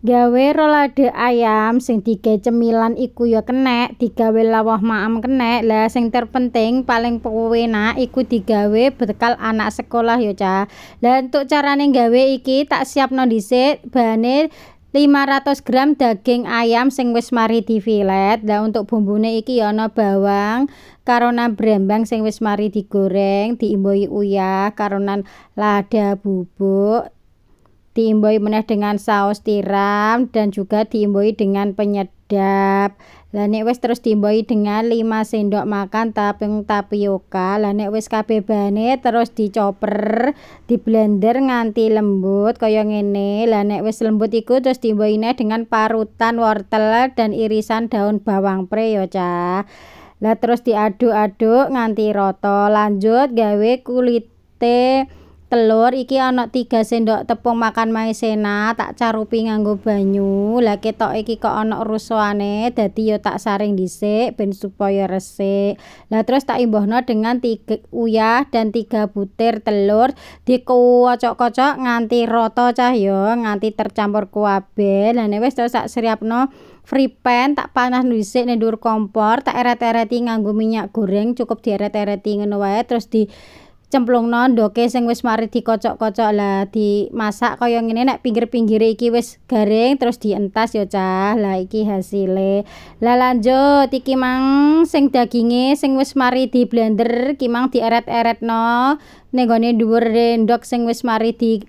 Gawe rolade ayam sing digawe cemilan iku ya kenek, digawe lawah maem kenek. Lah sing terpenting paling penak iku digawe bekal anak sekolah ya, Cah. Lah untuk carane gawe iki tak siapno dhisik bahane 500 gram daging ayam sing wis mari difilet. Lah untuk bumbune iki ya ana bawang karonan brembang sing wis mari digoreng, diimboi uyah karonan lada bubuk, diimboi meneh dengan saus tiram dan juga diimboi dengan penyedap. Lah nek wis terus diimboi dengan 5 sendok makan tepung tapioka. Lah nek wis kabeh bahane terus dicoper, diblender nganti lembut kaya ngene. Lah nek wis lembut iku terus diimboi dengan parutan wortel dan irisan daun bawang pre ya, Cah. Lah terus diaduk-aduk nganti rata. Lanjut gawe kulite telur iki ana 3 sendok tepung makan maizena tak carupi nganggo banyu. Lah ketok iki kok ana rusuhane dadi yo tak saring dhisik ben supaya resik. Lah terus tak imbohno dengan 3 uyah dan 3 butir telur dikocok-kocok nganti rata, Cah yo, nganti tercampur kabeh. Lah nek wis terus tak siapno fry pan tak panas dhisik ning dhuwur kompor, tak eret-ereti nganggo minyak goreng cukup dieret-ereti ngono wae terus cemplungno ndoke sing wis mari dikocok-kocok. Lah dimasak kaya ngene nek pinggir-pinggire iki wis garing terus dientas ya, Cah. Lah iki hasile. Lah lanjut iki mang sing daginge sing wis mari di blender ki mang dieret-eretno ning gone dhuwur endhog sing wis mari di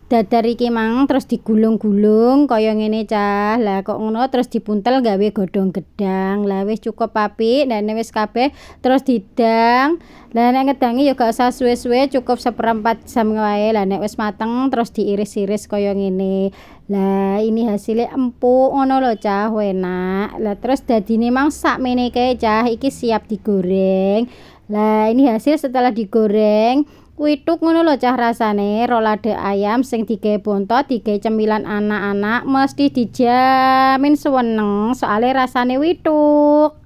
dadar iki mang terus digulung-gulung kaya ngene, Cah. Lah kok ngono terus dipuntel gawe godhong gedang. Lah wis cukup apik. Lah nek wis kabeh terus didang. Lah nek ngedangi ya gak usah suwe-suwe, cukup 1/4 jam wae. Lah nek wis mateng terus diiris-iris kaya ngene. Lah ini hasilnya empuk ngono lho, Cah, enak. Lah terus dadine mang sakmene kae, Cah, iki siap digoreng. Lah ini hasil setelah digoreng kuituk ngono lho, Cah, rasane rolade ayam sing digawe bontot, digawe cemilan anak-anak mesti dijamin seneng soale rasane wituk.